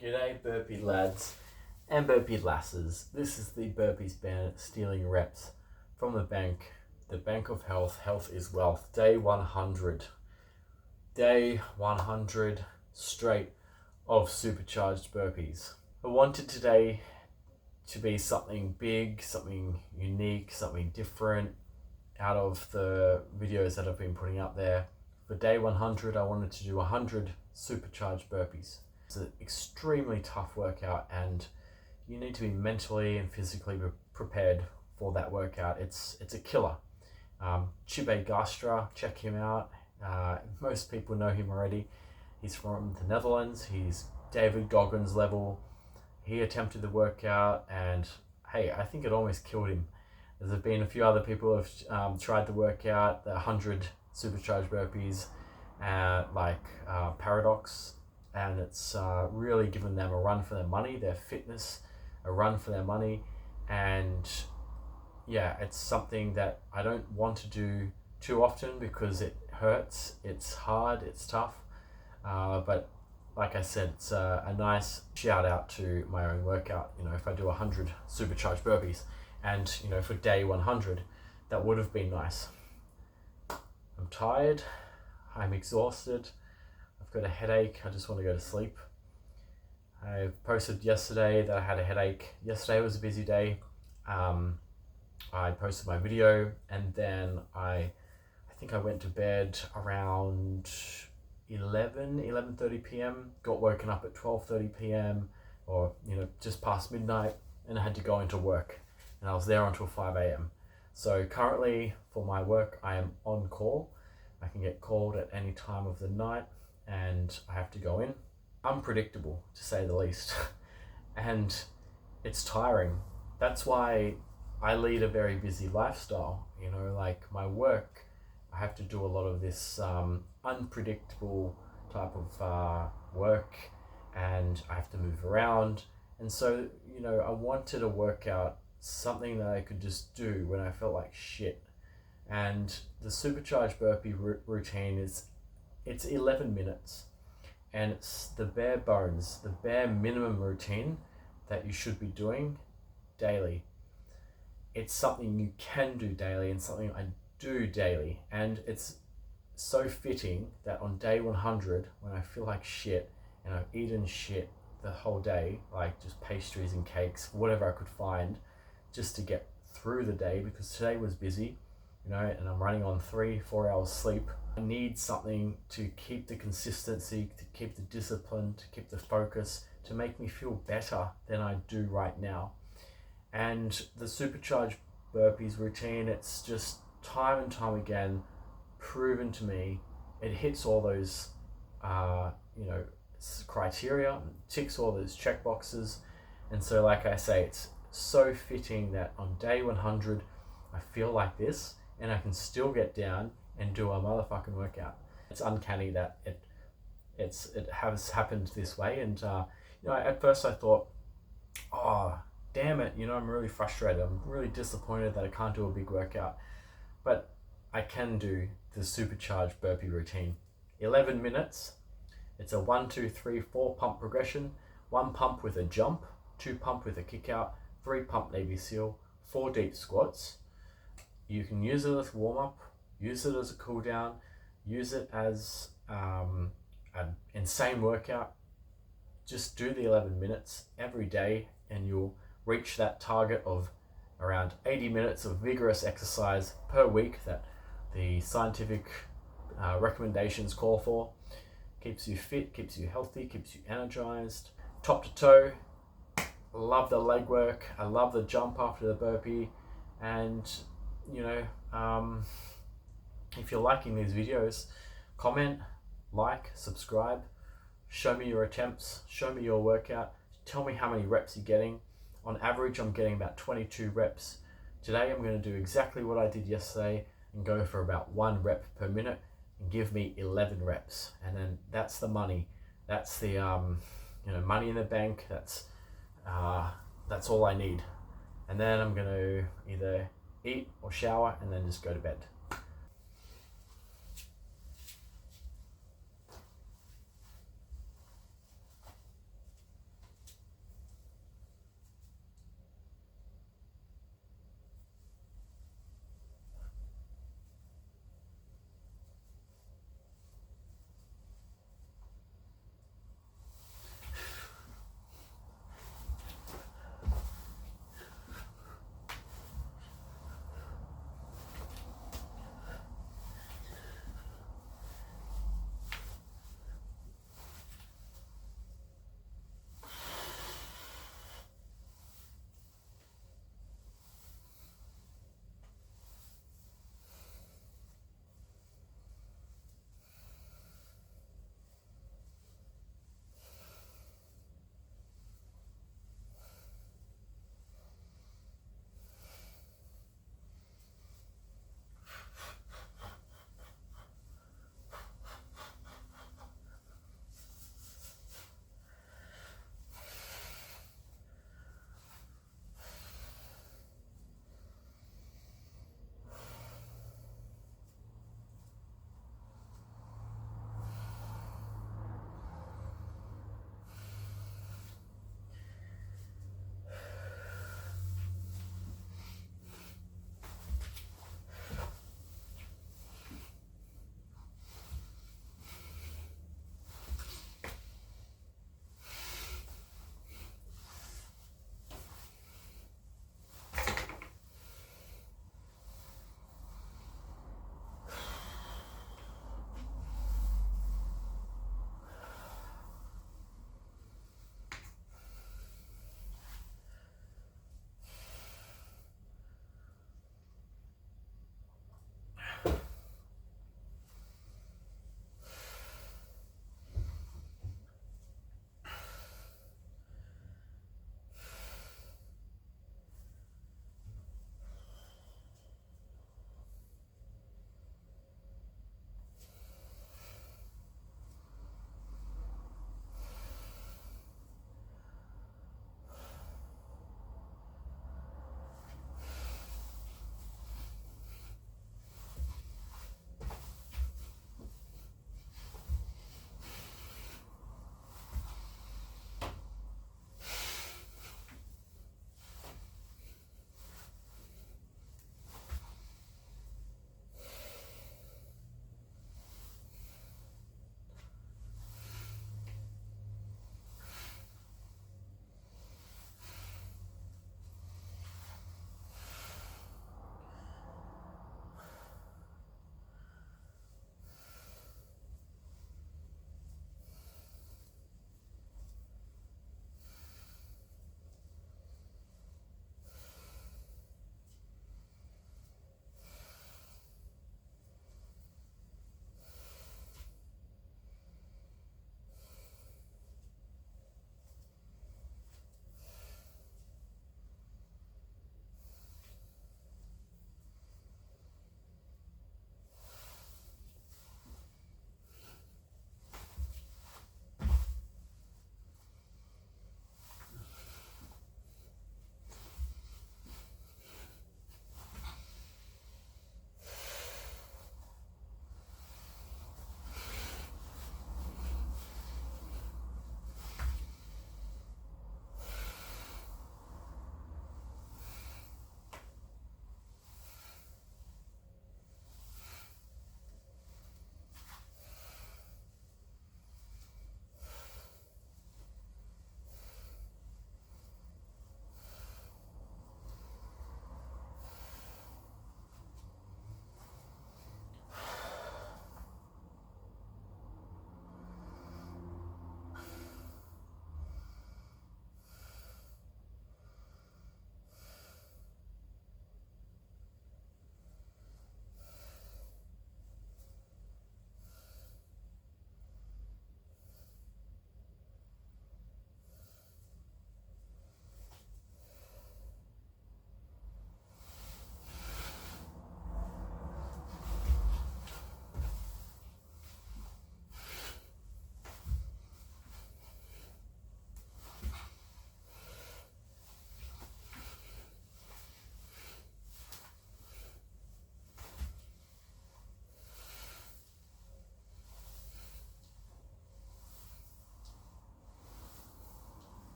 G'day burpee lads and burpee lasses. This is the Burpees Bandit stealing reps from the bank of health. Health is wealth. Day 100. Day 100 straight of supercharged burpees. I wanted today to be something big, something unique, something different out of the videos that I've been putting up there. For day 100, I wanted to do 100 supercharged burpees. It's an extremely tough workout and you need to be mentally and physically prepared for that workout. It's a killer. Chibe Gastra, check him out. Most people know him already. He's from the Netherlands. He's David Goggins level. He attempted the workout and hey, I think it almost killed him. There's been a few other people who have tried the workout, the 100 supercharged burpees, like Paradox, and it's really given them a run for their money, their fitness, a run for their money. And yeah, it's something that I don't want to do too often because it hurts, it's hard, it's tough. But like I said, it's a nice shout out to my own workout. You know, if I do 100 supercharged burpees and, you know, for day 100, that would have been nice. I'm tired, I'm exhausted, I've got a headache, I just want to go to sleep. I posted yesterday that I had a headache. Yesterday was a busy day. I posted my video and then I think I went to bed around 11:30 p.m. Got woken up at 12:30 p.m. or, you know, just past midnight, and I had to go into work and I was there until 5 a.m. So currently for my work, I am on call. I can get called at any time of the night and I have to go in. Unpredictable, to say the least. And it's tiring. That's why I lead a very busy lifestyle. You know, like my work, I have to do a lot of this unpredictable type of work, and I have to move around. And so, you know, I wanted to work out something that I could just do when I felt like shit. And the supercharged burpee routine it's 11 minutes, and it's the bare bones, the bare minimum routine that you should be doing daily. It's something you can do daily and something I do daily, and it's so fitting that on day 100, when I feel like shit and I've eaten shit the whole day, like just pastries and cakes, whatever I could find, just to get through the day, because today was busy, you know, and I'm running on 3-4 hours sleep. I need something to keep the consistency, to keep the discipline, to keep the focus, to make me feel better than I do right now. And the supercharged burpees routine, it's just time and time again proven to me it hits all those you know, criteria, ticks all those check boxes. And so like I say, it's so fitting that on day 100 I feel like this and I can still get down and do a motherfucking workout. It's uncanny that it has happened this way. And you know, at first I thought, oh damn it, you know, I'm really frustrated, I'm really disappointed that I can't do a big workout. But I can do the supercharged burpee routine. 11 minutes. It's a 1, 2, 3, 4 pump progression. 1 pump with a jump, 2 pump with a kick out, 3 pump Navy SEAL, 4 deep squats. You can use it as a warm up, use it as a cool down, use it as an insane workout. Just do the 11 minutes every day and you'll reach that target of around 80 minutes of vigorous exercise per week that the scientific recommendations call for. Keeps you fit, keeps you healthy, keeps you energized. Top to toe, love the leg work, I love the jump after the burpee. And you know, if you're liking these videos, comment, like, subscribe, show me your attempts, show me your workout, tell me how many reps you're getting. On average, I'm getting about 22 reps. Today, I'm going to do exactly what I did yesterday and go for about 1 rep per minute and give me 11 reps. And then that's the money. That's the, you know, money in the bank. That's all I need. And then I'm going to either eat or shower and then just go to bed.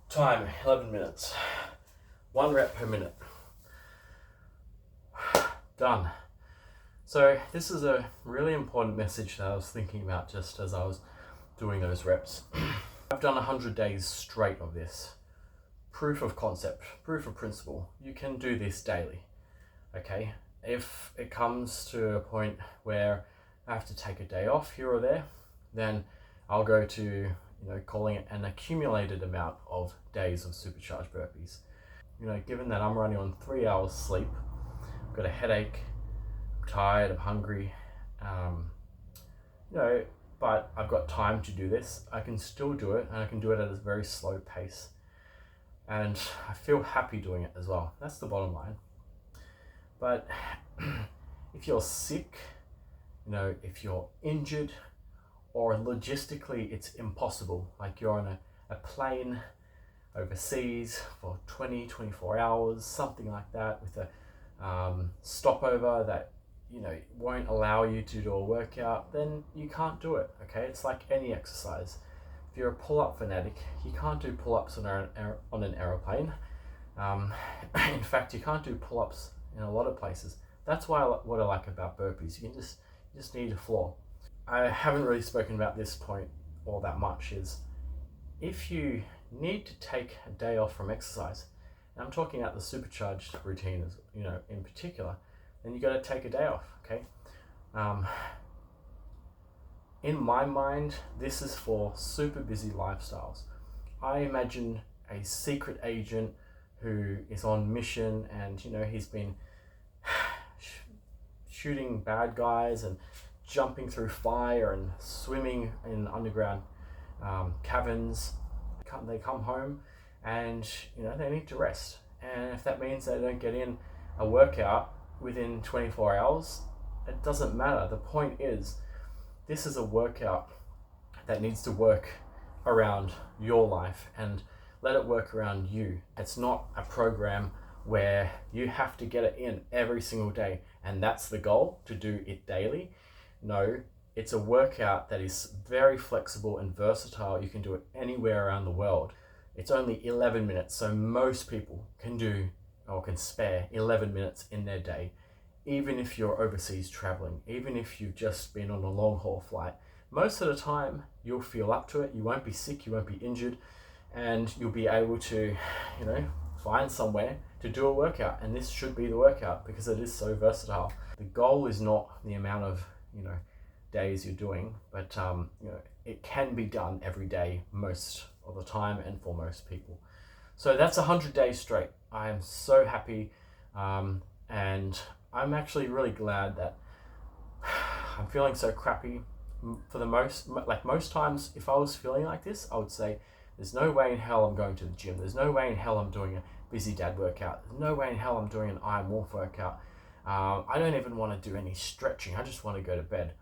Time 11 minutes. 1 rep per minute. Done. So this is a really important message that I was thinking about just as I was doing those reps. I've done 100 days straight of this. Proof of concept, proof of principle. You can do this daily, okay? If it comes to a point where I have to take a day off here or there, then I'll go to, calling it an accumulated amount of days of supercharged burpees. Given that I'm running on 3 hours sleep, I've got a headache, I'm tired, I'm hungry, but I've got time to do this. I can still do it, and I can do it at a very slow pace. And I feel happy doing it as well. That's the bottom line. But if you're sick, if you're injured, or logistically it's impossible, like you're on a plane overseas for 24 hours, something like that, with a stopover that won't allow you to do a workout, then you can't do it, okay? It's like any exercise. If you're a pull-up fanatic, you can't do pull-ups on an aeroplane. In fact, you can't do pull-ups in a lot of places. That's what I like about burpees. You just need a floor. I haven't really spoken about this point all that much, is if you need to take a day off from exercise, and I'm talking about the supercharged routine, in particular, then you got to take a day off, okay? In my mind, this is for super busy lifestyles. I imagine a secret agent who is on mission, and he's been shooting bad guys and jumping through fire and swimming in underground caverns. They come home and they need to rest, and if that means they don't get in a workout within 24 hours, it doesn't matter. The point is, this is a workout that needs to work around your life and let it work around you. It's not a program where you have to get it in every single day and that's the goal, to do it daily. No, it's a workout that is very flexible and versatile. You can do it anywhere around the world. It's only 11 minutes, so most people can do or can spare 11 minutes in their day, even if you're overseas traveling, even if you've just been on a long haul flight. Most of the time, you'll feel up to it. You won't be sick, you won't be injured, and you'll be able to, find somewhere to do a workout. And this should be the workout because it is so versatile. The goal is not the amount of, days you're doing, but, it can be done every day, most of the time, and for most people. So that's 100 days straight. I am so happy, and I'm actually really glad that I'm feeling so crappy. For most times, if I was feeling like this, I would say, there's no way in hell I'm going to the gym. There's no way in hell I'm doing a busy dad workout. There's no way in hell I'm doing an Iron Wolf workout. I don't even want to do any stretching. I just want to go to bed.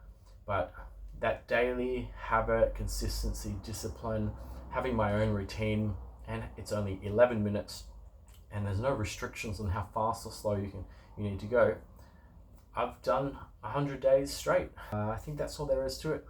But that daily habit, consistency, discipline, having my own routine, and it's only 11 minutes, and there's no restrictions on how fast or slow you need to go. I've done 100 days straight. I think that's all there is to it.